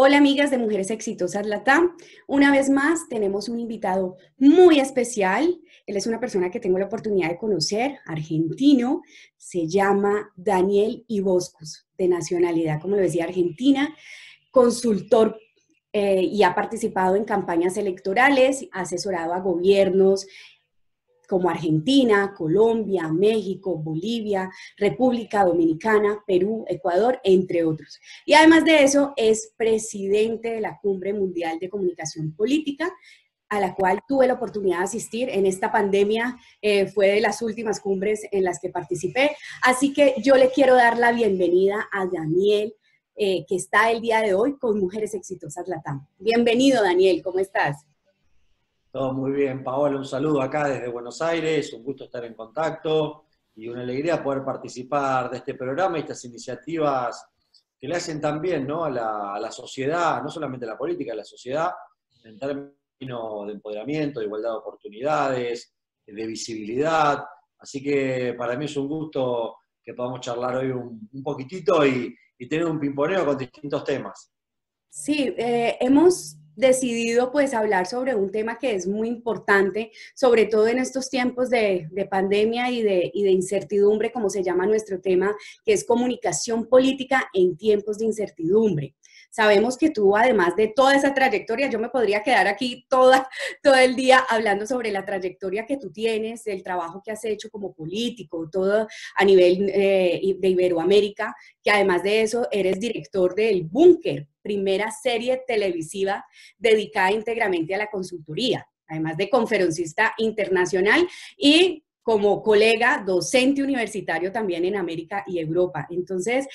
Hola amigas de Mujeres Exitosas Latam. Una vez más tenemos un invitado muy especial. Él es una persona que tengo la oportunidad de conocer, argentino. Se llama Daniel Iboscus, de nacionalidad, como lo decía, argentina, consultor y ha participado en campañas electorales, ha asesorado a gobiernos como Argentina, Colombia, México, Bolivia, República Dominicana, Perú, Ecuador, entre otros. Y además de eso, es presidente de la Cumbre Mundial de Comunicación Política, a la cual tuve la oportunidad de asistir en esta pandemia. Fue de las últimas cumbres en las que participé. Así que yo le quiero dar la bienvenida a Daniel, que está el día de hoy con Mujeres Exitosas Latam. Bienvenido, Daniel, ¿cómo estás? Todo muy bien, Paola, un saludo acá desde Buenos Aires, un gusto estar en contacto y una alegría poder participar de este programa y estas iniciativas que le hacen también, ¿no? a la sociedad, no solamente a la política, a la sociedad, en términos de empoderamiento, de igualdad de oportunidades, de visibilidad. Así que para mí es un gusto que podamos charlar hoy un poquitito y tener un pimponeo con distintos temas. Sí, hemos decidido pues hablar sobre un tema que es muy importante, sobre todo en estos tiempos de pandemia y de incertidumbre, como se llama nuestro tema, que es comunicación política en tiempos de incertidumbre. Sabemos que tú, además de toda esa trayectoria, yo me podría quedar aquí todo el día hablando sobre la trayectoria que tú tienes, el trabajo que has hecho como político, todo a nivel de Iberoamérica, que además de eso eres director del Búnker, primera serie televisiva dedicada íntegramente a la consultoría, además de conferencista internacional y como colega docente universitario también en América y Europa. Entonces,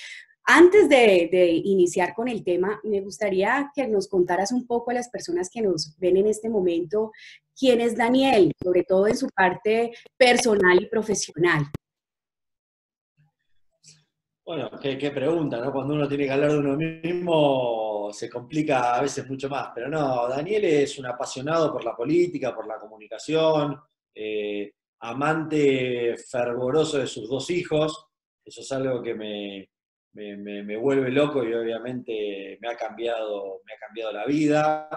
antes de iniciar con el tema, me gustaría que nos contaras un poco a las personas que nos ven en este momento quién es Daniel, sobre todo en su parte personal y profesional. Bueno, qué pregunta, ¿no? Cuando uno tiene que hablar de uno mismo se complica a veces mucho más, pero no, Daniel es un apasionado por la política, por la comunicación, amante fervoroso de sus dos hijos, eso es algo que me vuelve loco y obviamente me ha cambiado la vida.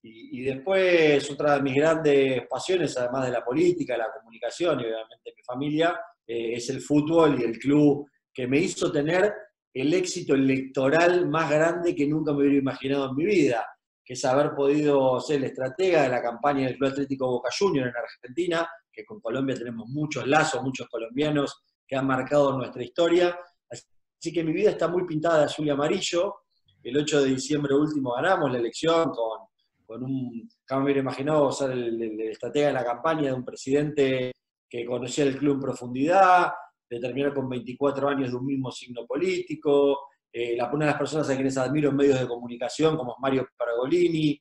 Y después otra de mis grandes pasiones, además de la política, la comunicación y obviamente mi familia, es el fútbol y el club que me hizo tener el éxito electoral más grande que nunca me hubiera imaginado en mi vida, que es haber podido ser el estratega de la campaña del Club Atlético Boca Juniors en Argentina, que con Colombia tenemos muchos lazos, muchos colombianos que han marcado nuestra historia. Así que mi vida está muy pintada de azul y amarillo. El 8 de diciembre último ganamos la elección con un, como me hubiera imaginado, ser el estratega de la campaña de un presidente que conocía el club en profundidad, de terminar con 24 años de un mismo signo político, una de las personas a quienes admiro en medios de comunicación, como es Mario Pergolini,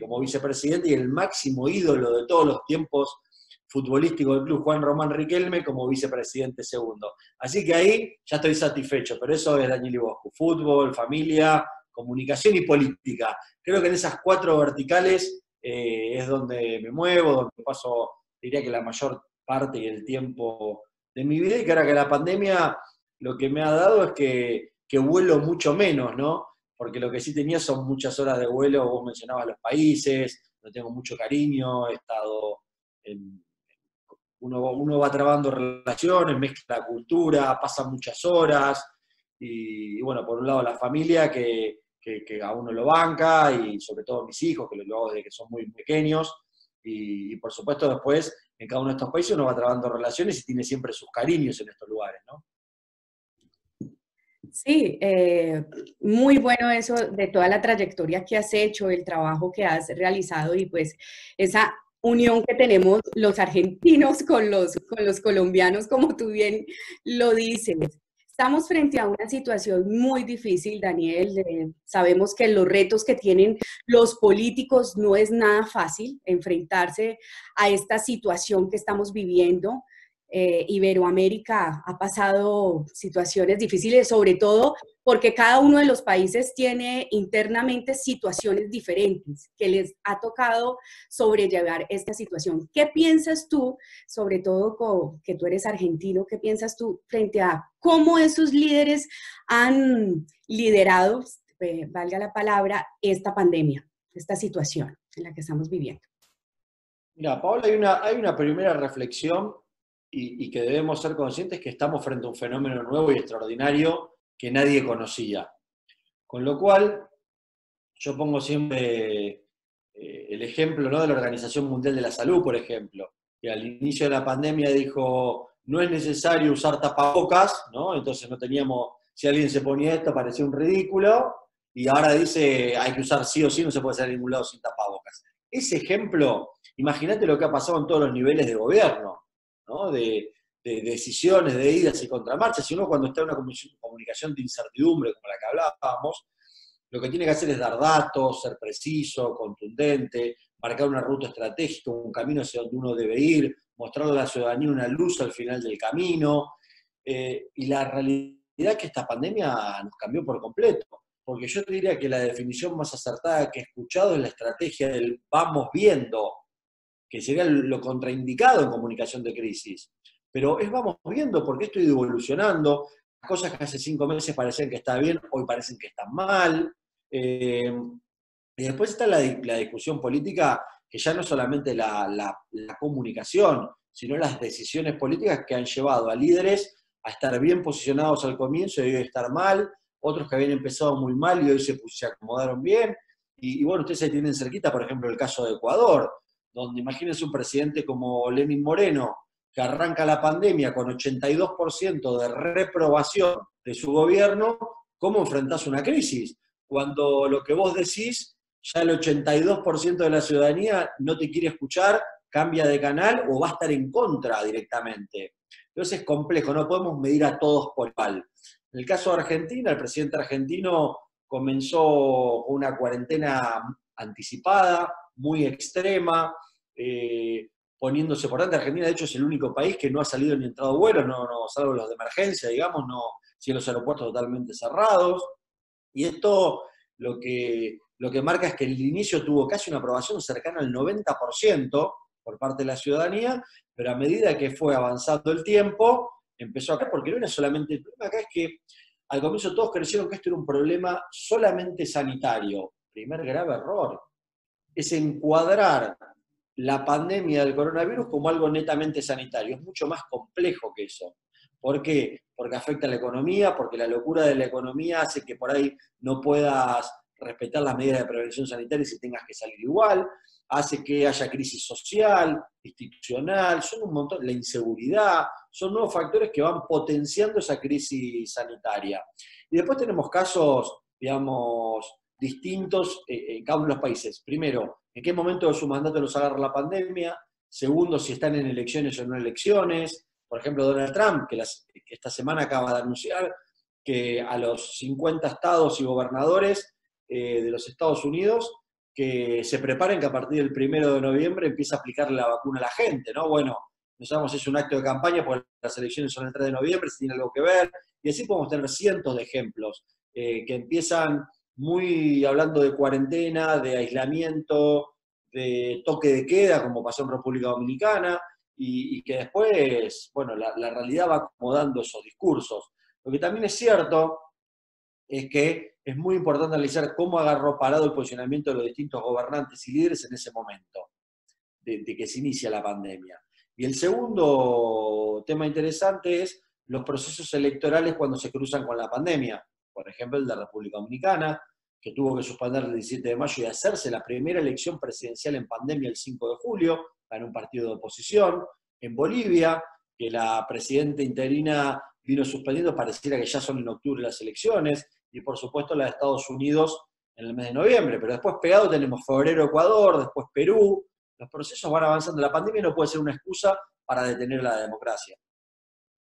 como vicepresidente, y el máximo ídolo de todos los tiempos futbolístico del club, Juan Román Riquelme, como vicepresidente segundo. Así que ahí ya estoy satisfecho, pero eso es Daniel Iboscus: fútbol, familia, comunicación y política. Creo que en esas cuatro verticales es donde me muevo, donde paso, diría que la mayor parte del tiempo de mi vida, y que ahora que la pandemia lo que me ha dado es que vuelo mucho menos, ¿no? Porque lo que sí tenía son muchas horas de vuelo, vos mencionabas los países, no tengo mucho cariño, he estado en, uno va trabando relaciones, mezcla la cultura, pasa muchas horas, y bueno, por un lado la familia que a uno lo banca, y sobre todo mis hijos, que lo hago desde que son muy pequeños, y por supuesto después en cada uno de estos países uno va trabando relaciones y tiene siempre sus cariños en estos lugares, ¿no? Sí, muy bueno eso de toda la trayectoria que has hecho, el trabajo que has realizado y pues esa unión que tenemos los argentinos con los colombianos, como tú bien lo dices. Estamos frente a una situación muy difícil, Daniel. Sabemos que los retos que tienen los políticos no es nada fácil enfrentarse a esta situación que estamos viviendo. Iberoamérica ha pasado situaciones difíciles, sobre todo porque cada uno de los países tiene internamente situaciones diferentes que les ha tocado sobrellevar esta situación. ¿Qué piensas tú, sobre todo que tú eres argentino, qué piensas tú frente a cómo esos líderes han liderado valga la palabra, esta pandemia, esta situación en la que estamos viviendo? Mira, Paola, hay una primera reflexión y que debemos ser conscientes que estamos frente a un fenómeno nuevo y extraordinario que nadie conocía. Con lo cual, yo pongo siempre el ejemplo, ¿no?, de la Organización Mundial de la Salud, por ejemplo, que al inicio de la pandemia dijo, no es necesario usar tapabocas, ¿no? Entonces no teníamos, si alguien se ponía esto parecía un ridículo, y ahora dice, hay que usar sí o sí, no se puede salir a ningún lado sin tapabocas. Ese ejemplo, imagínate lo que ha pasado en todos los niveles de gobierno, ¿no? De decisiones, de idas y contramarchas, si uno cuando está en una comunicación de incertidumbre como la que hablábamos, lo que tiene que hacer es dar datos, ser preciso, contundente, marcar una ruta estratégica, un camino hacia donde uno debe ir, mostrarle a la ciudadanía una luz al final del camino. Y la realidad es que esta pandemia nos cambió por completo, porque yo te diría que la definición más acertada que he escuchado es la estrategia del vamos viendo, que sería lo contraindicado en comunicación de crisis. Pero es vamos viendo porque esto ha ido evolucionando, cosas que hace 5 meses parecían que estaban bien, hoy parecen que están mal. Y después está la discusión política, que ya no es solamente la comunicación, sino las decisiones políticas que han llevado a líderes a estar bien posicionados al comienzo y hoy estar mal, otros que habían empezado muy mal y hoy se acomodaron bien. Y bueno, ustedes se tienen cerquita, por ejemplo, el caso de Ecuador, donde imagínense un presidente como Lenín Moreno, que arranca la pandemia con 82% de reprobación de su gobierno, ¿cómo enfrentás una crisis? Cuando lo que vos decís, ya el 82% de la ciudadanía no te quiere escuchar, cambia de canal o va a estar en contra directamente. Entonces es complejo, no podemos medir a todos por igual. En el caso de Argentina, el presidente argentino comenzó una cuarentena anticipada, muy extrema, poniéndose por delante. Argentina, de hecho, es el único país que no ha salido ni entrado vuelos, salvo los de emergencia, digamos, si los aeropuertos totalmente cerrados. Y esto lo que marca es que el inicio tuvo casi una aprobación cercana al 90% por parte de la ciudadanía, pero a medida que fue avanzando el tiempo, empezó a caer, porque no era solamente el problema acá, es que al comienzo todos creyeron que esto era un problema solamente sanitario. Primer grave error. Es encuadrar la pandemia del coronavirus como algo netamente sanitario. Es mucho más complejo que eso. ¿Por qué? Porque afecta a la economía, porque la locura de la economía hace que por ahí no puedas respetar las medidas de prevención sanitaria y tengas que salir igual, hace que haya crisis social, institucional, son un montón, la inseguridad, son nuevos factores que van potenciando esa crisis sanitaria. Y después tenemos casos, digamos, distintos en cada uno de los países. Primero, en qué momento de su mandato los agarra la pandemia. Segundo, si están en elecciones o no elecciones. Por ejemplo, Donald Trump, que esta semana acaba de anunciar que a los 50 estados y gobernadores de los Estados Unidos que se preparen que a partir del 1 de noviembre empieza a aplicarle la vacuna a la gente, ¿no? Bueno, no sabemos si es un acto de campaña, porque las elecciones son el 3 de noviembre, si tiene algo que ver, y así podemos tener cientos de ejemplos que empiezan muy hablando de cuarentena, de aislamiento, de toque de queda, como pasó en República Dominicana, y que después, bueno, la realidad va acomodando esos discursos. Lo que también es cierto es que es muy importante analizar cómo agarró parado el posicionamiento de los distintos gobernantes y líderes en ese momento, de que se inicia la pandemia. Y el segundo tema interesante es los procesos electorales cuando se cruzan con la pandemia. Por ejemplo, el de República Dominicana, que tuvo que suspender el 17 de mayo y hacerse la primera elección presidencial en pandemia el 5 de julio, ganó un partido de oposición. En Bolivia, que la presidenta interina vino suspendiendo, pareciera que ya son en octubre las elecciones, y por supuesto la de Estados Unidos en el mes de noviembre, pero después pegado tenemos febrero Ecuador, después Perú. Los procesos van avanzando. La pandemia no puede ser una excusa para detener la democracia.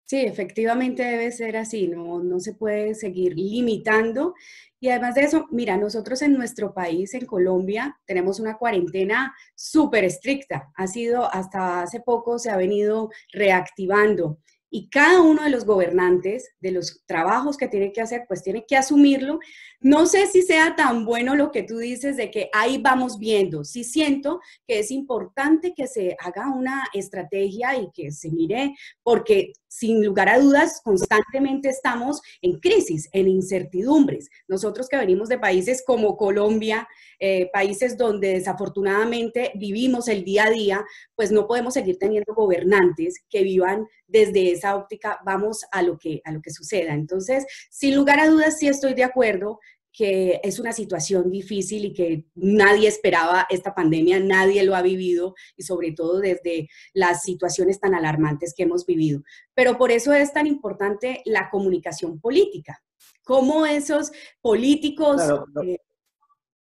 Sí, efectivamente debe ser así, no se puede seguir limitando. Y además de eso, mira, nosotros en nuestro país, en Colombia, tenemos una cuarentena súper estricta. Ha sido, hasta hace poco se ha venido reactivando. Y cada uno de los gobernantes, de los trabajos que tiene que hacer, pues tiene que asumirlo. No sé si sea tan bueno lo que tú dices de que ahí vamos viendo. Sí siento que es importante que se haga una estrategia y que se mire, porque sin lugar a dudas, constantemente estamos en crisis, en incertidumbres. Nosotros que venimos de países como Colombia, países donde desafortunadamente vivimos el día a día, pues no podemos seguir teniendo gobernantes que vivan desde esa óptica, vamos a lo que suceda. Entonces, sin lugar a dudas, sí estoy de acuerdo que es una situación difícil y que nadie esperaba esta pandemia, nadie lo ha vivido y sobre todo desde las situaciones tan alarmantes que hemos vivido. Pero por eso es tan importante la comunicación política. Cómo esos políticos... Claro,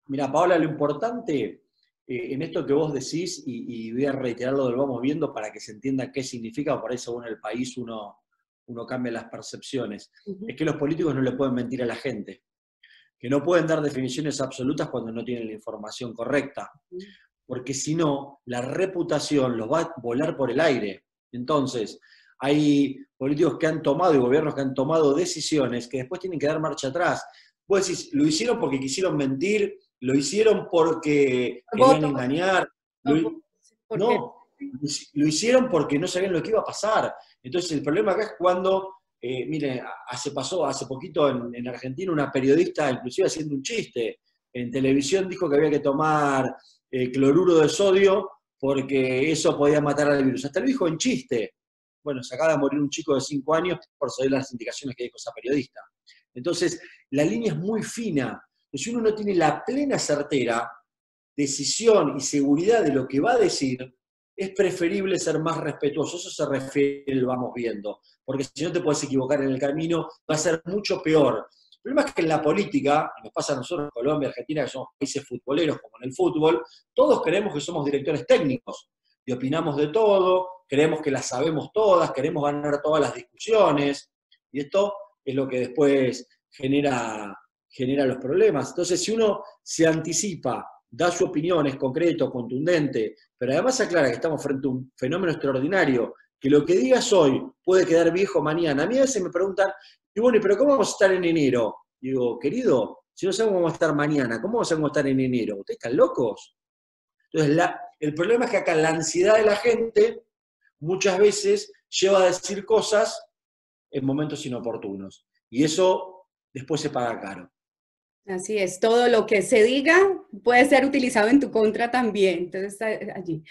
mira, Paola, lo importante en esto que vos decís, y voy a reiterar lo del vamos viendo para que se entienda qué significa, por ahí según el país uno cambia las percepciones, es que los políticos no le pueden mentir a la gente, que no pueden dar definiciones absolutas cuando no tienen la información correcta, porque si no, la reputación los va a volar por el aire. Entonces, hay políticos que han tomado y gobiernos que han tomado decisiones que después tienen que dar marcha atrás. Vos decís, lo hicieron porque quisieron mentir, lo hicieron porque querían votos, engañar, porque no, lo hicieron porque no sabían lo que iba a pasar. Entonces, el problema acá es cuando... mire, pasó hace poquito en Argentina una periodista, inclusive haciendo un chiste, en televisión dijo que había que tomar cloruro de sodio porque eso podía matar al virus. Hasta lo dijo en chiste. Bueno, se acaba de morir un chico de 5 años por seguir las indicaciones que dijo esa periodista. Entonces, la línea es muy fina. Si uno no tiene la plena certera, decisión y seguridad de lo que va a decir, es preferible ser más respetuoso. Eso se refiere al vamos viendo. Porque si no te puedes equivocar en el camino, va a ser mucho peor. El problema es que en la política, y nos pasa a nosotros en Colombia, Argentina, que somos países futboleros como en el fútbol, todos creemos que somos directores técnicos y opinamos de todo, creemos que las sabemos todas, queremos ganar todas las discusiones, y esto es lo que después genera los problemas. Entonces, si uno se anticipa, da su opinión, es concreto, contundente, pero además aclara que estamos frente a un fenómeno extraordinario, que lo que digas hoy puede quedar viejo mañana. A mí a veces me preguntan, y bueno, ¿pero cómo vamos a estar en enero? Digo, querido, si no sabemos cómo vamos a estar mañana, ¿cómo vamos a estar en enero? ¿Ustedes están locos? Entonces, el problema es que acá la ansiedad de la gente muchas veces lleva a decir cosas en momentos inoportunos. Y eso después se paga caro. así es, todo lo que se diga puede ser utilizado en tu contra también. Entonces, allí.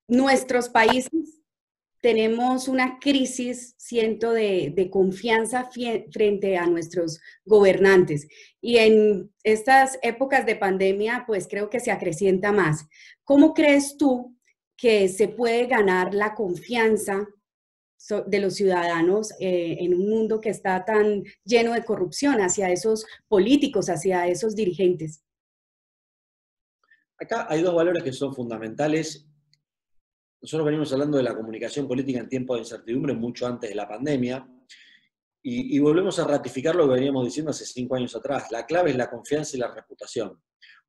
Nuestros países tenemos una crisis, siento, de confianza frente a nuestros gobernantes. Y en estas épocas de pandemia, pues creo que se acrecienta más. ¿Cómo crees tú que se puede ganar la confianza de los ciudadanos en un mundo que está tan lleno de corrupción hacia esos políticos, hacia esos dirigentes? Acá hay dos valores que son fundamentales. Nosotros venimos hablando de la comunicación política en tiempos de incertidumbre mucho antes de la pandemia, y volvemos a ratificar lo que veníamos diciendo hace 5 años atrás. La clave es la confianza y la reputación.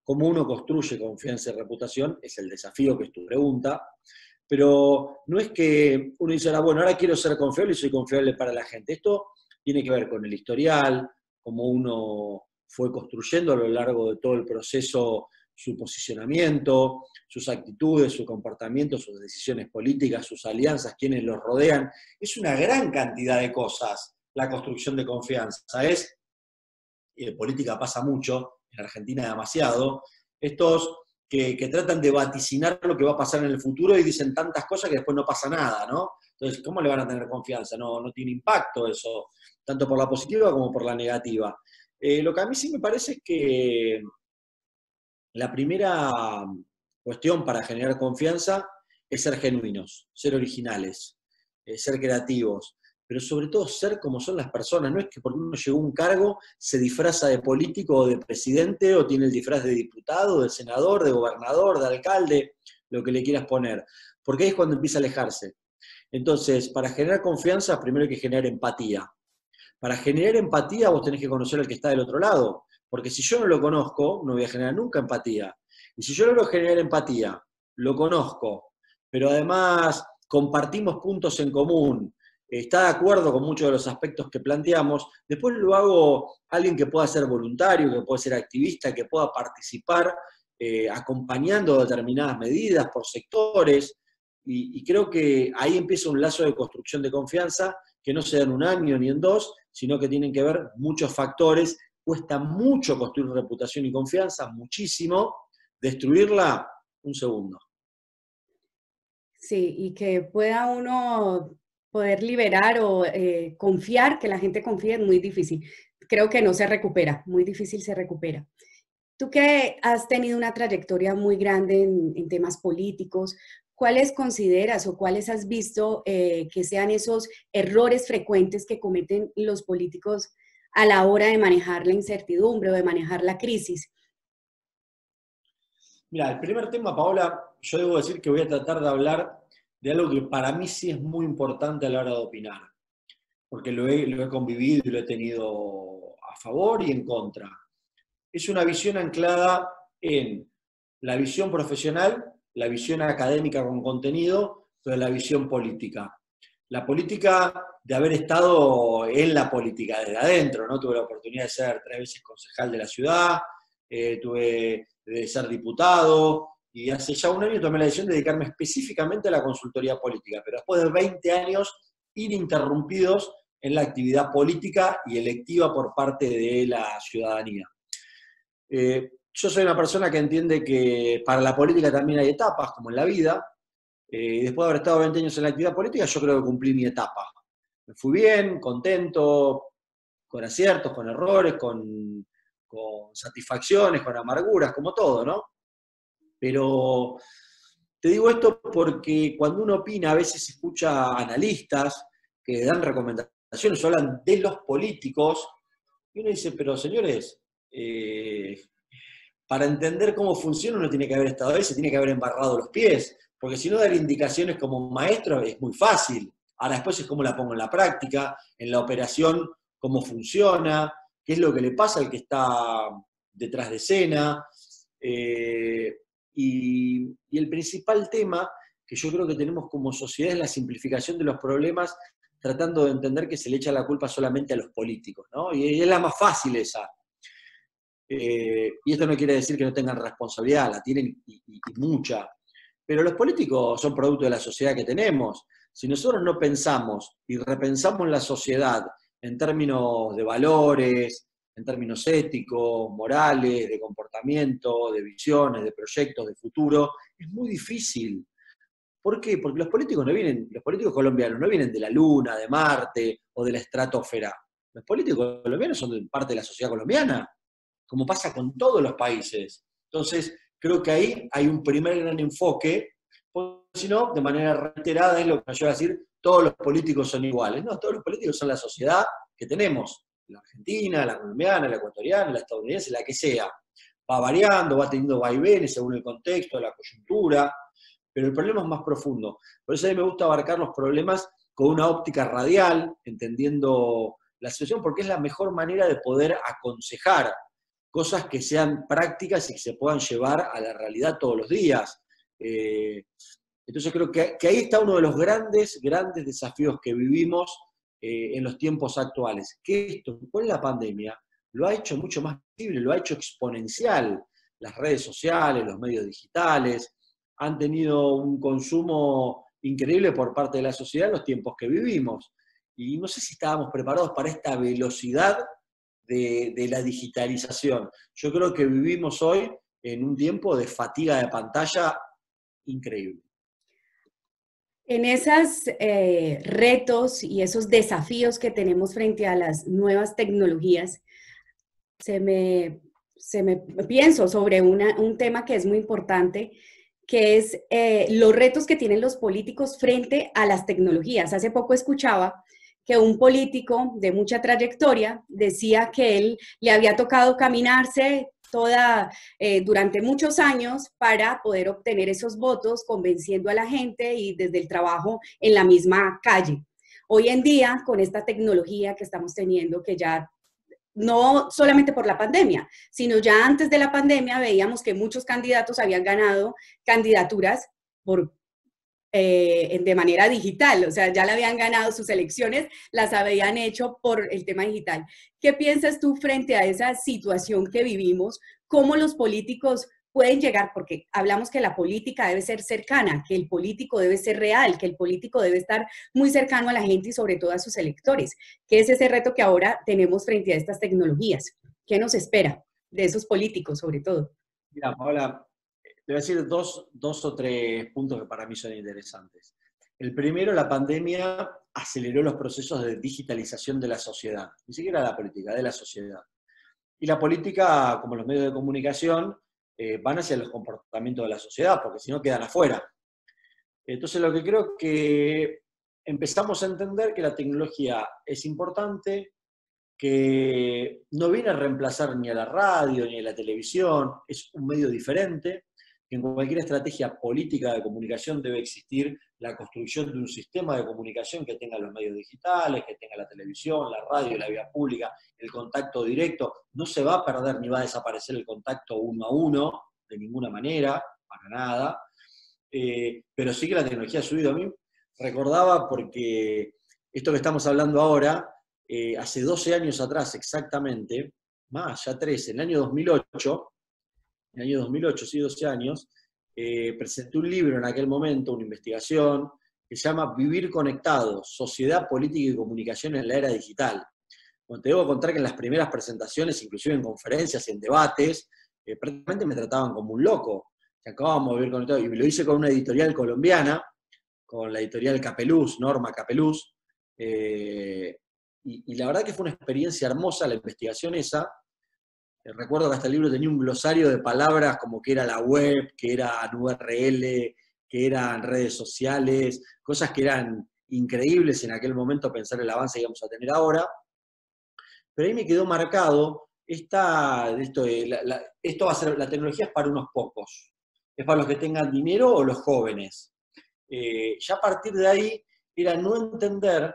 Cómo uno construye confianza y reputación es el desafío que es tu pregunta, pero no es que uno dice, bueno, ahora quiero ser confiable y soy confiable para la gente. Esto tiene que ver con el historial, cómo uno fue construyendo a lo largo de todo el proceso su posicionamiento, sus actitudes, su comportamiento, sus decisiones políticas, sus alianzas, quienes los rodean. Es una gran cantidad de cosas la construcción de confianza. Y en política pasa mucho, en Argentina demasiado, estos que tratan de vaticinar lo que va a pasar en el futuro y dicen tantas cosas que después no pasa nada, ¿no? Entonces, ¿cómo le van a tener confianza? No tiene impacto eso, tanto por la positiva como por la negativa. Lo que a mí sí me parece es que la primera cuestión para generar confianza es ser genuinos, ser originales, ser creativos, pero sobre todo ser como son las personas. No es que porque uno llegó a un cargo se disfraza de político o de presidente, o tiene el disfraz de diputado, de senador, de gobernador, de alcalde, lo que le quieras poner, porque ahí es cuando empieza a alejarse. Entonces, para generar confianza, primero hay que generar empatía. Para generar empatía vos tenés que conocer al que está del otro lado, porque si yo no lo conozco, no voy a generar nunca empatía. Y si yo logro generar empatía, lo conozco, pero además compartimos puntos en común, está de acuerdo con muchos de los aspectos que planteamos, después lo hago alguien que pueda ser voluntario, que pueda ser activista, que pueda participar acompañando determinadas medidas por sectores. y creo que ahí empieza un lazo de construcción de confianza que no se da en un año ni en dos, sino que tienen que ver muchos factores. Cuesta mucho construir reputación y confianza, muchísimo. Destruirla, un segundo. Sí, y que pueda uno poder liberar o confiar, que la gente confíe es muy difícil. Creo que no se recupera, muy difícil se recupera. Tú que has tenido una trayectoria muy grande en temas políticos, ¿cuáles consideras o cuáles has visto que sean esos errores frecuentes que cometen los políticos a la hora de manejar la incertidumbre o de manejar la crisis? Mira, el primer tema, Paola, yo debo decir que voy a tratar de hablar de algo que para mí sí es muy importante a la hora de opinar, porque lo he convivido y lo he tenido a favor y en contra. Es una visión anclada en la visión profesional, la visión académica con contenido, pero la visión política. La política de haber estado en la política desde adentro, ¿no? Tuve la oportunidad de ser 3 veces concejal de la ciudad, tuve de ser diputado, y hace ya un año tomé la decisión de dedicarme específicamente a la consultoría política, pero después de 20 años ininterrumpidos en la actividad política y electiva por parte de la ciudadanía. Yo soy una persona que entiende que para la política también hay etapas, como en la vida. Después de haber estado 20 años en la actividad política, yo creo que cumplí mi etapa. Me fui bien, contento, con aciertos, con errores, con satisfacciones, con amarguras, como todo, ¿no? Pero te digo esto porque cuando uno opina, a veces escucha analistas que dan recomendaciones o hablan de los políticos, y uno dice, pero señores, para entender cómo funciona uno tiene que haber estado ahí, se tiene que haber embarrado los pies, porque si no dar indicaciones como maestro es muy fácil. Ahora después es cómo la pongo en la práctica, en la operación, cómo funciona, qué es lo que le pasa al que está detrás de escena. Y el principal tema que yo creo que tenemos como sociedad es la simplificación de los problemas, tratando de entender que se le echa la culpa solamente a los políticos, ¿no? Y es la más fácil esa. Y esto no quiere decir que no tengan responsabilidad, la tienen y mucha. Pero los políticos son producto de la sociedad que tenemos. Si nosotros no pensamos y repensamos la sociedad en términos de valores, en términos éticos, morales, de comportamiento, de visiones, de proyectos, de futuro, es muy difícil. ¿Por qué? Porque los políticos colombianos no vienen de la Luna, de Marte o de la estratosfera. Los políticos colombianos son parte de la sociedad colombiana, como pasa con todos los países. Entonces, creo que ahí hay un primer gran enfoque, porque si no, de manera reiterada es lo que nos lleva a decir, todos los políticos son iguales. No, todos los políticos son la sociedad que tenemos, la argentina, la colombiana, la ecuatoriana, la estadounidense, la que sea. Va variando, va teniendo vaivenes según el contexto, la coyuntura, pero el problema es más profundo. Por eso a mí me gusta abarcar los problemas con una óptica radial, entendiendo la situación, porque es la mejor manera de poder aconsejar cosas que sean prácticas y que se puedan llevar a la realidad todos los días. Entonces creo que ahí está uno de los grandes desafíos que vivimos en los tiempos actuales, que esto con la pandemia lo ha hecho mucho más visible, lo ha hecho exponencial. Las redes sociales, los medios digitales, han tenido un consumo increíble por parte de la sociedad en los tiempos que vivimos. Y no sé si estábamos preparados para esta velocidad de la digitalización. Yo creo que vivimos hoy en un tiempo de fatiga de pantalla increíble. En esos retos y esos desafíos que tenemos frente a las nuevas tecnologías, se me pienso sobre un tema que es muy importante, que es los retos que tienen los políticos frente a las tecnologías. Hace poco escuchaba que un político de mucha trayectoria decía que él le había tocado caminarse durante muchos años para poder obtener esos votos, convenciendo a la gente y desde el trabajo en la misma calle. Hoy en día, con esta tecnología que estamos teniendo, que ya no solamente por la pandemia, sino ya antes de la pandemia veíamos que muchos candidatos habían ganado candidaturas de manera digital, o sea, ya le habían ganado sus elecciones, las habían hecho por el tema digital. ¿Qué piensas tú frente a esa situación que vivimos? ¿Cómo los políticos pueden llegar, porque hablamos que la política debe ser cercana, que el político debe ser real, que el político debe estar muy cercano a la gente y sobre todo a sus electores, que es ese reto que ahora tenemos frente a estas tecnologías. ¿Qué nos espera de esos políticos sobre todo? Mira, Paola, te voy a decir dos o tres puntos que para mí son interesantes. El primero, la pandemia aceleró los procesos de digitalización de la sociedad, ni siquiera la política, de la sociedad. Y la política, como los medios de comunicación, van hacia los comportamientos de la sociedad, porque si no quedan afuera. Entonces lo que creo que empezamos a entender que la tecnología es importante, que no viene a reemplazar ni a la radio ni a la televisión, es un medio diferente, que en cualquier estrategia política de comunicación debe existir la construcción de un sistema de comunicación que tenga los medios digitales, que tenga la televisión, la radio, la vía pública, el contacto directo. No se va a perder ni va a desaparecer el contacto uno a uno, de ninguna manera, para nada, pero sí que la tecnología ha subido. A mí recordaba porque esto que estamos hablando ahora, hace 12 años atrás exactamente, más, ya 13, en el año 2008, sí, 12 años, presenté un libro en aquel momento, una investigación, que se llama Vivir Conectados, Sociedad, Política y Comunicación en la Era Digital. Bueno, te debo contar que en las primeras presentaciones, inclusive en conferencias y en debates, prácticamente me trataban como un loco, que acabábamos de vivir conectados, y me lo hice con una editorial colombiana, con la editorial Capeluz, Norma Capeluz, y la verdad que fue una experiencia hermosa la investigación esa. Recuerdo que hasta el libro tenía un glosario de palabras como que era la web, que eran URL, que eran redes sociales, cosas que eran increíbles en aquel momento pensar el avance que íbamos a tener ahora. Pero ahí me quedó marcado, esto va a ser, la tecnología es para unos pocos, es para los que tengan dinero o los jóvenes. Ya a partir de ahí era no entender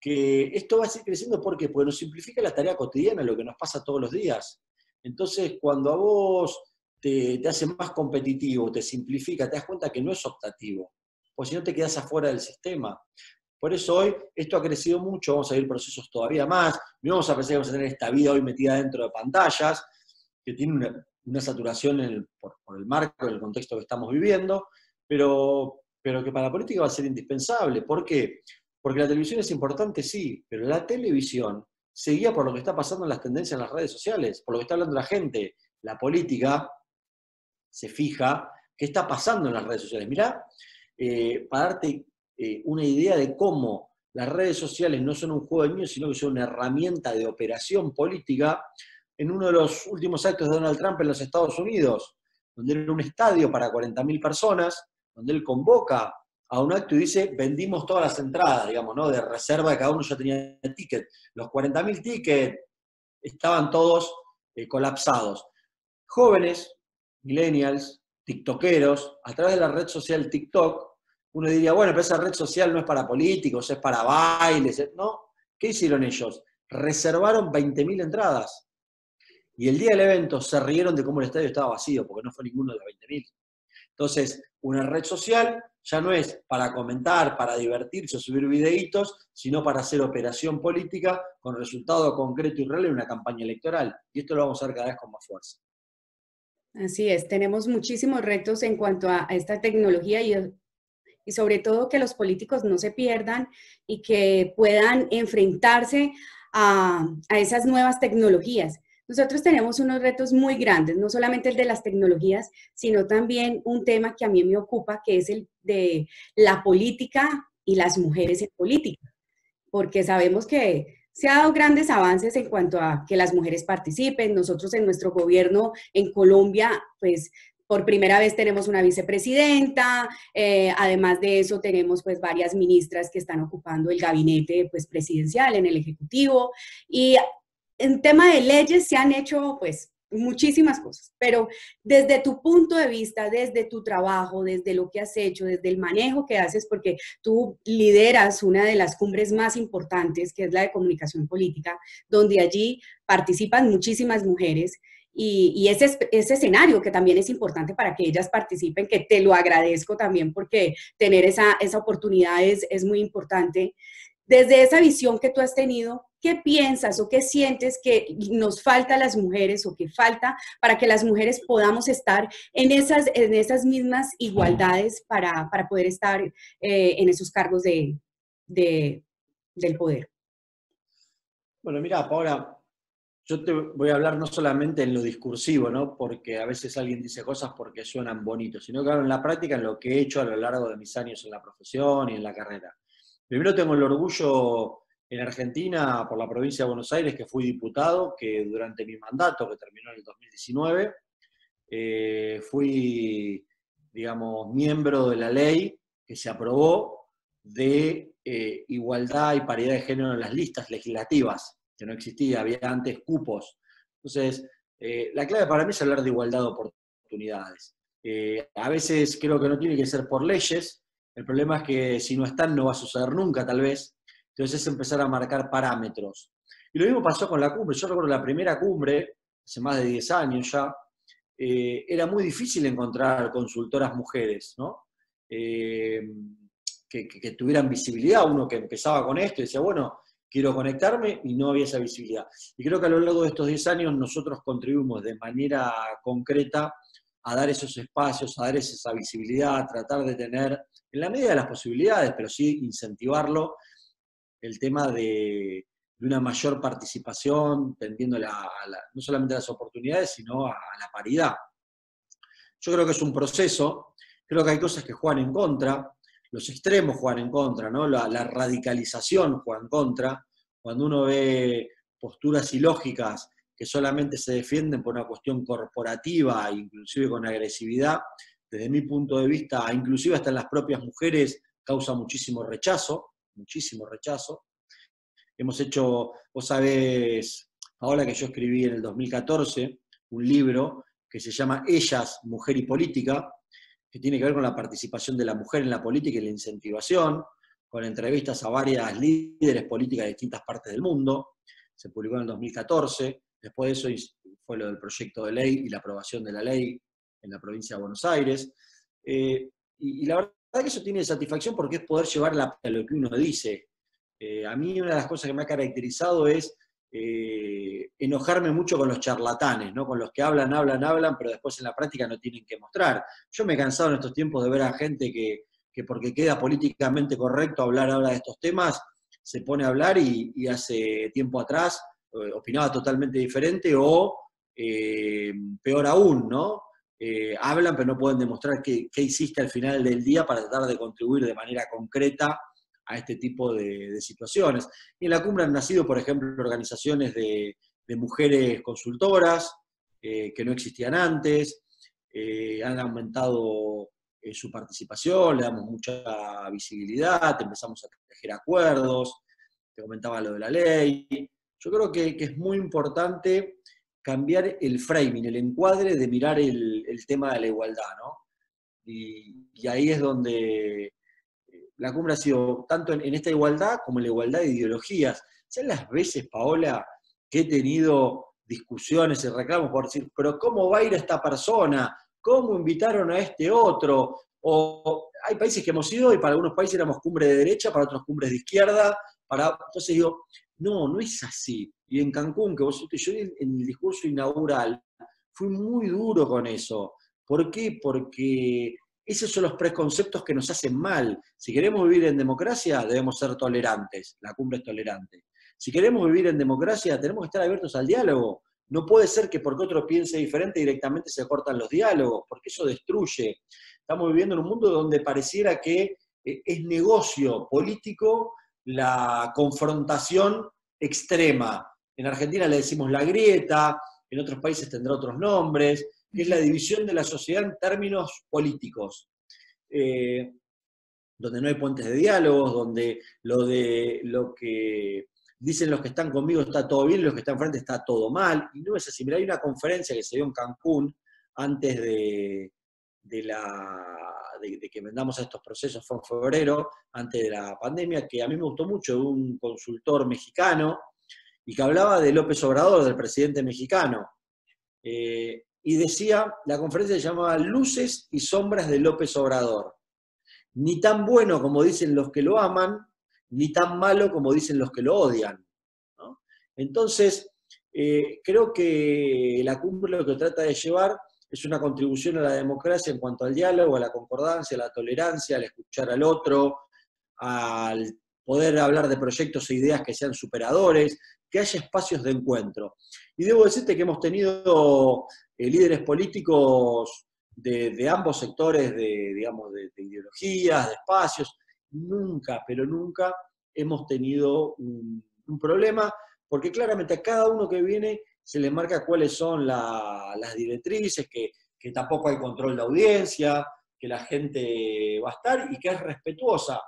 que esto va a seguir creciendo. ¿Por qué? Porque nos simplifica la tarea cotidiana, lo que nos pasa todos los días. Entonces, cuando a vos te hace más competitivo, te simplifica, te das cuenta que no es optativo, porque si no te quedás afuera del sistema. Por eso hoy esto ha crecido mucho, vamos a ver procesos todavía más, no vamos a pensar que vamos a tener esta vida hoy metida dentro de pantallas, que tiene una saturación por el marco, en el contexto que estamos viviendo, pero que para la política va a ser indispensable. ¿Por qué? Porque la televisión es importante, sí, pero la televisión se guía por lo que está pasando en las tendencias en las redes sociales, por lo que está hablando la gente. La política se fija qué está pasando en las redes sociales. Mirá, para darte una idea de cómo las redes sociales no son un juego de niños, sino que son una herramienta de operación política, en uno de los últimos actos de Donald Trump en los Estados Unidos, donde era un estadio para 40.000 personas, donde él convoca a un acto y dice, vendimos todas las entradas, digamos, ¿no? De reserva, de cada uno ya tenía ticket. Los 40.000 tickets estaban todos colapsados. Jóvenes, millennials, tiktokeros, a través de la red social TikTok, uno diría, bueno, pero esa red social no es para políticos, es para bailes, ¿no? ¿Qué hicieron ellos? Reservaron 20.000 entradas. Y el día del evento se rieron de cómo el estadio estaba vacío, porque no fue ninguno de los 20.000. Entonces, una red social ya no es para comentar, para divertirse o subir videitos, sino para hacer operación política con resultado concreto y real en una campaña electoral. Y esto lo vamos a ver cada vez con más fuerza. Así es, tenemos muchísimos retos en cuanto a esta tecnología y sobre todo que los políticos no se pierdan y que puedan enfrentarse a esas nuevas tecnologías. Nosotros tenemos unos retos muy grandes, no solamente el de las tecnologías, sino también un tema que a mí me ocupa, que es el de la política y las mujeres en política, porque sabemos que se han dado grandes avances en cuanto a que las mujeres participen. Nosotros en nuestro gobierno en Colombia, pues por primera vez tenemos una vicepresidenta, además de eso tenemos pues varias ministras que están ocupando el gabinete pues presidencial en el Ejecutivo, y en tema de leyes se han hecho pues muchísimas cosas, pero desde tu punto de vista, desde tu trabajo, desde lo que has hecho, desde el manejo que haces, porque tú lideras una de las cumbres más importantes, que es la de comunicación política, donde allí participan muchísimas mujeres, y ese escenario que también es importante para que ellas participen, que te lo agradezco también porque tener esa oportunidad es muy importante. Desde esa visión que tú has tenido, ¿qué piensas o qué sientes que nos falta a las mujeres o que falta para que las mujeres podamos estar en esas mismas igualdades para poder estar en esos cargos de, del poder? Bueno, mira, Paola, yo te voy a hablar no solamente en lo discursivo, ¿no? Porque a veces alguien dice cosas porque suenan bonitos, sino que hablo en la práctica, en lo que he hecho a lo largo de mis años en la profesión y en la carrera. Primero tengo el orgullo en Argentina, por la provincia de Buenos Aires, que fui diputado, que durante mi mandato, que terminó en el 2019, fui, digamos, miembro de la ley que se aprobó de igualdad y paridad de género en las listas legislativas, que no existía, había antes cupos. Entonces, la clave para mí es hablar de igualdad de oportunidades. A veces creo que no tiene que ser por leyes, el problema es que si no están no va a suceder nunca, tal vez. Entonces es empezar a marcar parámetros. Y lo mismo pasó con la cumbre. Yo recuerdo la primera cumbre, hace más de 10 años ya, era muy difícil encontrar consultoras mujeres, ¿no? Que tuvieran visibilidad. Uno que empezaba con esto y decía, bueno, quiero conectarme, y no había esa visibilidad. Y creo que a lo largo de estos 10 años nosotros contribuimos de manera concreta a dar esos espacios, a dar esa visibilidad, a tratar de tener, en la medida de las posibilidades, pero sí incentivarlo, el tema de una mayor participación, tendiendo no solamente a las oportunidades, sino a la paridad. Yo creo que es un proceso, creo que hay cosas que juegan en contra, los extremos juegan en contra, ¿no? La radicalización juega en contra, cuando uno ve posturas ilógicas que solamente se defienden por una cuestión corporativa, inclusive con agresividad, desde mi punto de vista, inclusive hasta en las propias mujeres, causa muchísimo rechazo, muchísimo rechazo. Hemos hecho, vos sabés, ahora que yo escribí en el 2014 un libro que se llama Ellas, Mujer y Política, que tiene que ver con la participación de la mujer en la política y la incentivación, con entrevistas a varias líderes políticas de distintas partes del mundo. Se publicó en el 2014, después de eso fue lo del proyecto de ley y la aprobación de la ley en la provincia de Buenos Aires. Y la verdad que eso tiene satisfacción porque es poder llevar a lo que uno dice. A mí una de las cosas que me ha caracterizado es enojarme mucho con los charlatanes, ¿no? Con los que hablan, pero después en la práctica no tienen que mostrar. Yo me he cansado en estos tiempos de ver a gente que porque queda políticamente correcto hablar ahora de estos temas, se pone a hablar y hace tiempo atrás opinaba totalmente diferente o peor aún, ¿no? Hablan pero no pueden demostrar qué hiciste al final del día para tratar de contribuir de manera concreta a este tipo de situaciones. Y en la cumbre han nacido, por ejemplo, organizaciones de mujeres consultoras que no existían antes, han aumentado su participación, le damos mucha visibilidad, empezamos a tejer acuerdos, te comentaba lo de la ley. Yo creo que es muy importante cambiar el framing, el encuadre de mirar el tema de la igualdad, ¿no? Y ahí es donde la cumbre ha sido tanto en esta igualdad como en la igualdad de ideologías. ¿Saben las veces, Paola, que he tenido discusiones y reclamos por decir, pero ¿cómo va a ir esta persona? ¿Cómo invitaron a este otro? O hay países que hemos ido y para algunos países éramos cumbre de derecha, para otros cumbres de izquierda. Entonces digo, no es así. Y en Cancún, que vos yo en el discurso inaugural fui muy duro con eso. ¿Por qué? Porque esos son los preconceptos que nos hacen mal. Si queremos vivir en democracia, debemos ser tolerantes. La cumbre es tolerante. Si queremos vivir en democracia, tenemos que estar abiertos al diálogo. No puede ser que porque otro piense diferente directamente se cortan los diálogos, porque eso destruye. Estamos viviendo en un mundo donde pareciera que es negocio político la confrontación extrema. En Argentina le decimos la grieta, en otros países tendrá otros nombres, que es la división de la sociedad en términos políticos, donde no hay puentes de diálogos, donde lo que dicen los que están conmigo está todo bien, los que están enfrente está todo mal, y no es así. Mirá, hay una conferencia que se dio en Cancún antes de que vendamos a estos procesos, fue en febrero, antes de la pandemia, que a mí me gustó mucho, de un consultor mexicano, y que hablaba de López Obrador, del presidente mexicano. Y decía, la conferencia se llamaba Luces y Sombras de López Obrador. Ni tan bueno como dicen los que lo aman, ni tan malo como dicen los que lo odian, ¿no? Entonces, creo que la cumbre lo que trata de llevar es una contribución a la democracia en cuanto al diálogo, a la concordancia, a la tolerancia, al escuchar al otro, al poder hablar de proyectos e ideas que sean superadores, que haya espacios de encuentro. Y debo decirte que hemos tenido líderes políticos de ambos sectores, digamos, de ideologías, de espacios. Nunca, pero nunca hemos tenido un problema, porque claramente a cada uno que viene se le marca cuáles son las directrices, que tampoco hay control de audiencia, que la gente va a estar y que es respetuosa,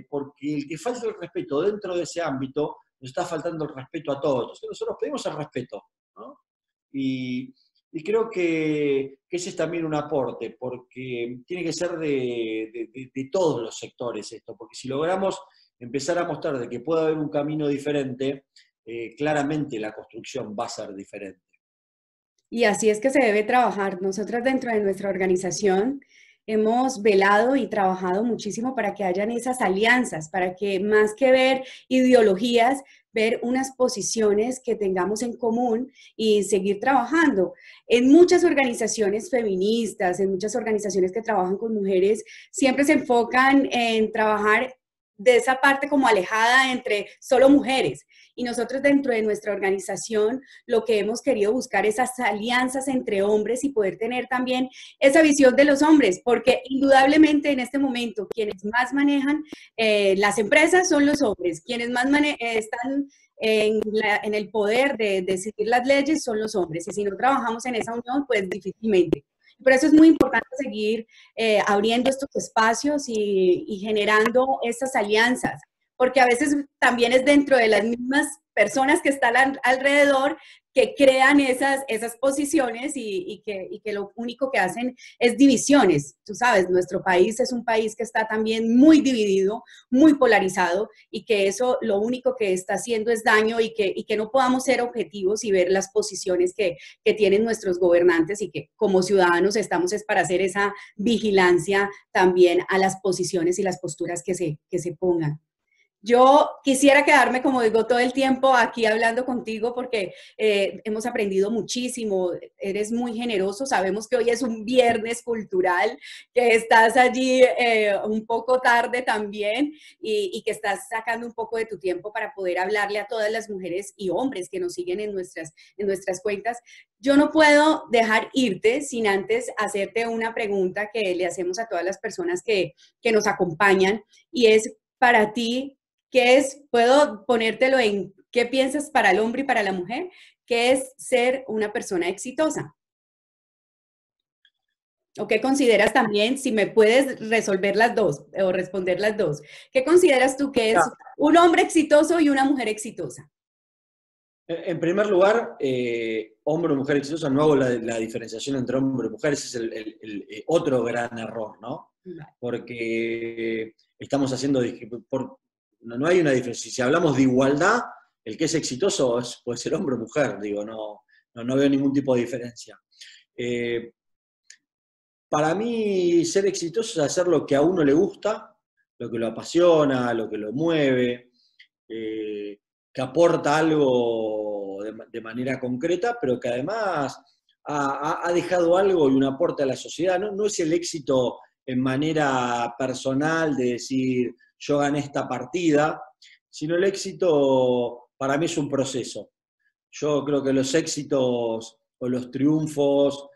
porque el que falta el respeto dentro de ese ámbito, nos está faltando el respeto a todos. Entonces nosotros pedimos el respeto, ¿no? Y creo que ese es también un aporte, porque tiene que ser de todos los sectores esto, porque si logramos empezar a mostrar de que puede haber un camino diferente, claramente la construcción va a ser diferente. Y así es que se debe trabajar. Nosotras dentro de nuestra organización hemos velado y trabajado muchísimo para que hayan esas alianzas, para que más que ver ideologías, ver unas posiciones que tengamos en común y seguir trabajando. En muchas organizaciones feministas, en muchas organizaciones que trabajan con mujeres, siempre se enfocan en trabajar de esa parte como alejada entre solo mujeres. Y nosotros dentro de nuestra organización lo que hemos querido buscar es esas alianzas entre hombres y poder tener también esa visión de los hombres, porque indudablemente en este momento quienes más manejan las empresas son los hombres, quienes más están en el poder de decidir las leyes son los hombres. Y si no trabajamos en esa unión, pues difícilmente. Por eso es muy importante seguir abriendo estos espacios y generando estas alianzas, porque a veces también es dentro de las mismas personas que están alrededor que crean esas posiciones y que lo único que hacen es divisiones. Tú sabes, nuestro país es un país que está también muy dividido, muy polarizado y que eso lo único que está haciendo es daño y que no podamos ser objetivos y ver las posiciones que tienen nuestros gobernantes y que como ciudadanos estamos es para hacer esa vigilancia también a las posiciones y las posturas que se pongan. Yo quisiera quedarme, como digo, todo el tiempo aquí hablando contigo porque hemos aprendido muchísimo, eres muy generoso, sabemos que hoy es un viernes cultural, que estás allí un poco tarde también y que estás sacando un poco de tu tiempo para poder hablarle a todas las mujeres y hombres que nos siguen en nuestras cuentas. Yo no puedo dejar irte sin antes hacerte una pregunta que le hacemos a todas las personas que nos acompañan y es para ti. ¿Qué es, puedo ponértelo en qué piensas para el hombre y para la mujer? ¿Qué es ser una persona exitosa? ¿O qué consideras también, si me puedes resolver las dos o responder las dos? ¿Qué consideras tú que es un hombre exitoso y una mujer exitosa? En primer lugar, hombre o mujer exitosa, no hago la diferenciación entre hombre y mujer, ese es el otro gran error, ¿no? Porque estamos haciendo, no hay una diferencia. Si hablamos de igualdad, el que es exitoso puede ser hombre o mujer, digo, no veo ningún tipo de diferencia. Para mí, ser exitoso es hacer lo que a uno le gusta, lo que lo apasiona, lo que lo mueve, que aporta algo de manera concreta, pero que además ha dejado algo y un aporte a la sociedad. No es el éxito en manera personal de decir, yo gané esta partida, sino el éxito para mí es un proceso. Yo creo que los éxitos o los triunfos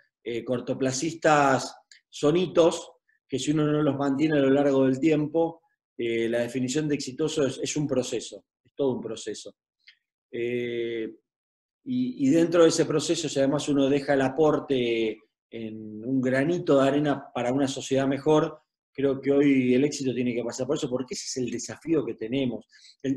cortoplacistas son hitos que si uno no los mantiene a lo largo del tiempo, la definición de exitoso es un proceso, es todo un proceso. Y dentro de ese proceso, si además uno deja el aporte en un granito de arena para una sociedad mejor, creo que hoy el éxito tiene que pasar por eso, porque ese es el desafío que tenemos. A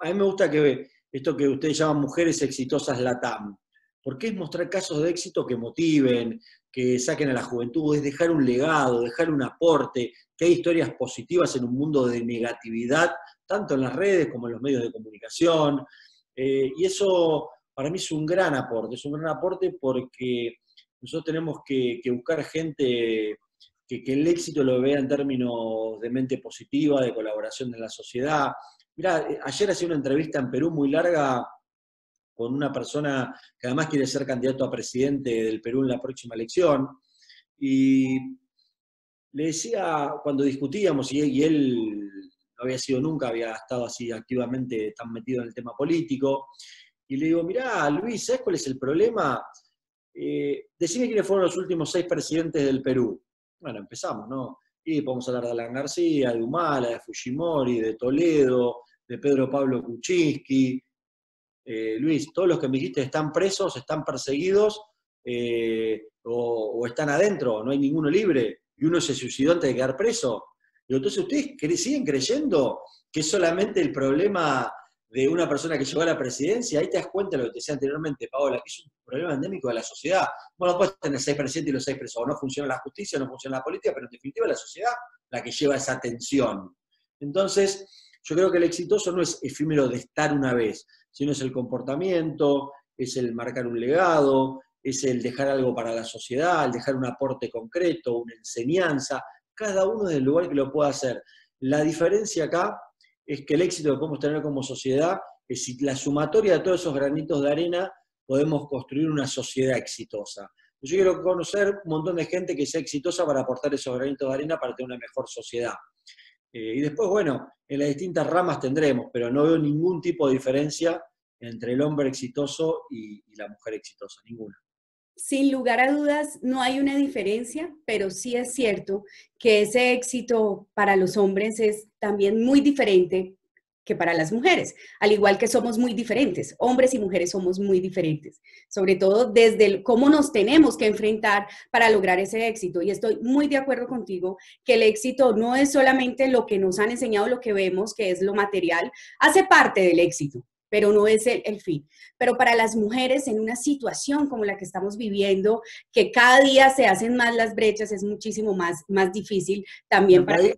mí me gusta que esto que ustedes llaman mujeres exitosas LATAM, porque es mostrar casos de éxito que motiven, que saquen a la juventud, es dejar un legado, dejar un aporte, que hay historias positivas en un mundo de negatividad, tanto en las redes como en los medios de comunicación, y eso para mí es un gran aporte porque nosotros tenemos que buscar gente que el éxito lo vea en términos de mente positiva, de colaboración en la sociedad. Mirá, ayer hacía una entrevista en Perú muy larga con una persona que además quiere ser candidato a presidente del Perú en la próxima elección, y le decía, cuando discutíamos, y él no había sido nunca, había estado así activamente tan metido en el tema político, y le digo, mirá, Luis, ¿sabes cuál es el problema? Decime quiénes fueron los últimos 6 presidentes del Perú. Bueno, empezamos, ¿no? Y podemos hablar de Alan García, de Humala, de Fujimori, de Toledo, de Pedro Pablo Kuczynski. Luis, todos los que me dijiste están presos, están perseguidos, o están adentro, no hay ninguno libre, y uno se suicidó antes de quedar preso. Digo, entonces, ¿ustedes siguen creyendo que es solamente el problema de una persona que llegó a la presidencia? Ahí te das cuenta de lo que te decía anteriormente, Paola, que es un problema endémico de la sociedad. Bueno, no puedes tener 6 presidentes y los 6 presos. No funciona la justicia, no funciona la política, pero en definitiva es la sociedad la que lleva esa tensión. Entonces, yo creo que el exitoso no es efímero de estar una vez, sino es el comportamiento, es el marcar un legado, es el dejar algo para la sociedad, el dejar un aporte concreto, una enseñanza, cada uno desde el lugar que lo pueda hacer. La diferencia acá es que el éxito que podemos tener como sociedad es si la sumatoria de todos esos granitos de arena podemos construir una sociedad exitosa. Yo quiero conocer un montón de gente que sea exitosa para aportar esos granitos de arena para tener una mejor sociedad. Y después, bueno, en las distintas ramas tendremos, pero no veo ningún tipo de diferencia entre el hombre exitoso y la mujer exitosa, ninguna. Sin lugar a dudas, no hay una diferencia, pero sí es cierto que ese éxito para los hombres es también muy diferente que para las mujeres, al igual que somos muy diferentes, hombres y mujeres somos muy diferentes, sobre todo desde cómo nos tenemos que enfrentar para lograr ese éxito. Y estoy muy de acuerdo contigo que el éxito no es solamente lo que nos han enseñado, lo que vemos, que es lo material, hace parte del éxito, pero no es el fin. Pero para las mujeres en una situación como la que estamos viviendo, que cada día se hacen más las brechas, es muchísimo más difícil también para... Ahí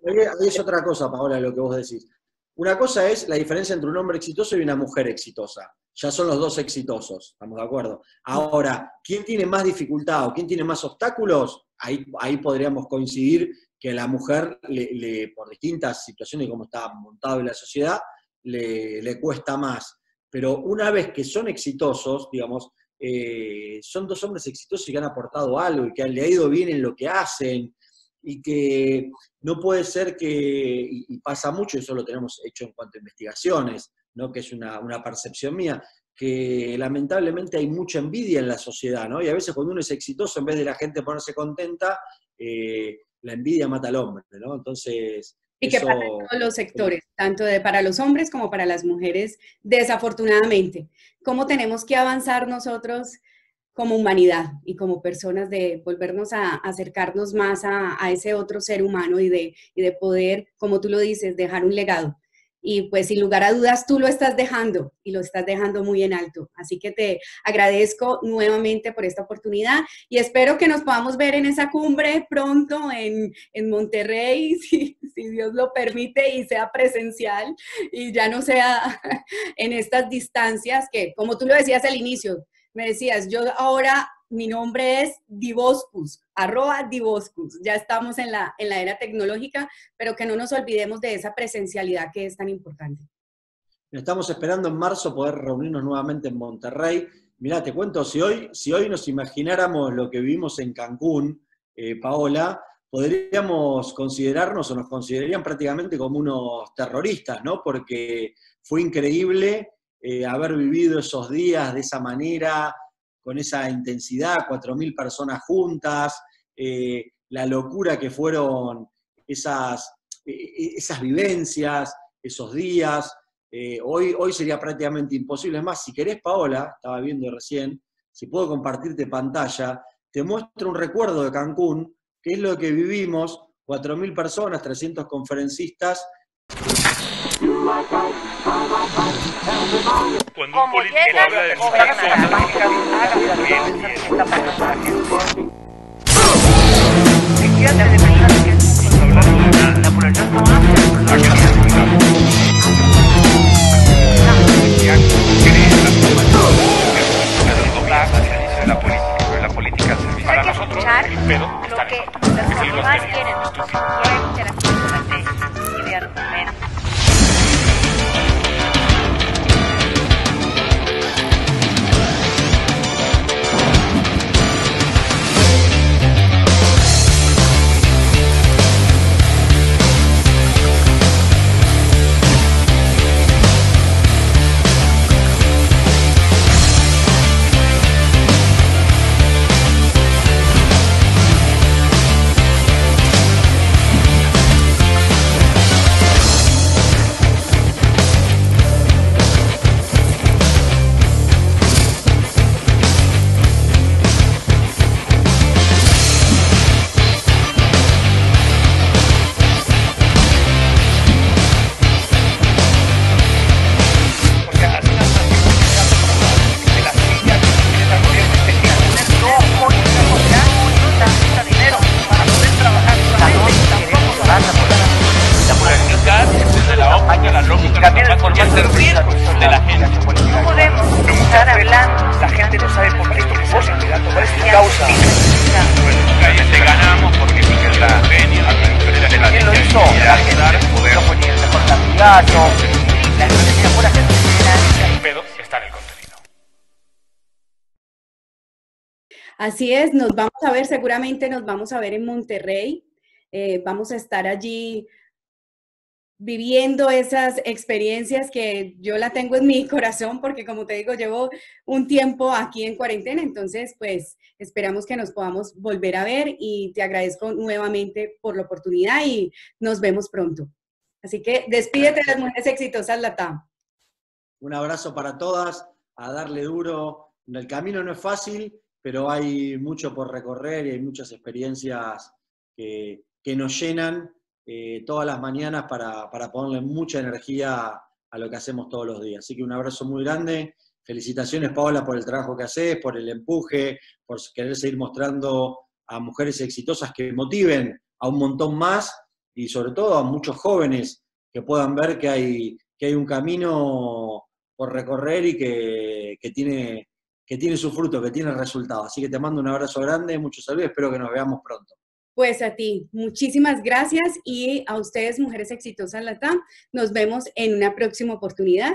es otra cosa, Paola, lo que vos decís. Una cosa es la diferencia entre un hombre exitoso y una mujer exitosa. Ya son los dos exitosos, ¿estamos de acuerdo? Ahora, ¿quién tiene más dificultad o quién tiene más obstáculos? Ahí podríamos coincidir que a la mujer, por distintas situaciones como está montado en la sociedad, le cuesta más. Pero una vez que son exitosos, digamos, son 2 hombres exitosos y que han aportado algo y que le ha ido bien en lo que hacen, y que no puede ser que, y pasa mucho, eso lo tenemos hecho en cuanto a investigaciones, ¿no? Que es una percepción mía, que lamentablemente hay mucha envidia en la sociedad, ¿no? Y a veces cuando uno es exitoso, en vez de la gente ponerse contenta, la envidia mata al hombre, ¿no? Entonces... Y que pasa en todos los sectores, tanto para los hombres como para las mujeres, desafortunadamente. ¿Cómo tenemos que avanzar nosotros como humanidad y como personas de volvernos a acercarnos más a ese otro ser humano y de poder, como tú lo dices, dejar un legado? Y pues sin lugar a dudas tú lo estás dejando y lo estás dejando muy en alto. Así que te agradezco nuevamente por esta oportunidad y espero que nos podamos ver en esa cumbre pronto en Monterrey, si Dios lo permite y sea presencial y ya no sea en estas distancias que, como tú lo decías al inicio, me decías, yo ahora mi nombre es Divoscus, @Divoscus. Ya estamos en la era tecnológica, pero que no nos olvidemos de esa presencialidad que es tan importante. Estamos esperando en marzo poder reunirnos nuevamente en Monterrey. Mirá, te cuento, si hoy nos imagináramos lo que vivimos en Cancún, Paola, podríamos considerarnos o nos considerarían prácticamente como unos terroristas, ¿no? Porque fue increíble haber vivido esos días de esa manera, con esa intensidad, 4.000 personas juntas, la locura que fueron esas vivencias, esos días. Hoy sería prácticamente imposible. Es más, si querés, Paola, estaba viendo recién, si puedo compartirte pantalla, te muestro un recuerdo de Cancún, que es lo que vivimos, 4.000 personas, 300 conferencistas. Cuando un político habla de muchas la política para nosotros, pero lo que los demás quieren, interacción con las leyes y de argumentos. gato. La estrategia pura que el pedo está en el contenido. Así es, nos vamos a ver, seguramente nos vamos a ver en Monterrey. Vamos a estar allí viviendo esas experiencias que yo la tengo en mi corazón, porque como te digo, llevo un tiempo aquí en cuarentena, entonces pues esperamos que nos podamos volver a ver y te agradezco nuevamente por la oportunidad y nos vemos pronto. Así que despídete de las mujeres exitosas, Latam. Un abrazo para todas, a darle duro. El camino no es fácil, pero hay mucho por recorrer y hay muchas experiencias que nos llenan todas las mañanas para ponerle mucha energía a lo que hacemos todos los días. Así que un abrazo muy grande. Felicitaciones, Paola, por el trabajo que haces, por el empuje, por querer seguir mostrando a mujeres exitosas que motiven a un montón más y sobre todo a muchos jóvenes que puedan ver que hay un camino por recorrer y que tiene su fruto, que tiene resultado. Así que te mando un abrazo grande, muchos saludos, espero que nos veamos pronto. Pues a ti, muchísimas gracias y a ustedes, Mujeres Exitosas Latam, nos vemos en una próxima oportunidad.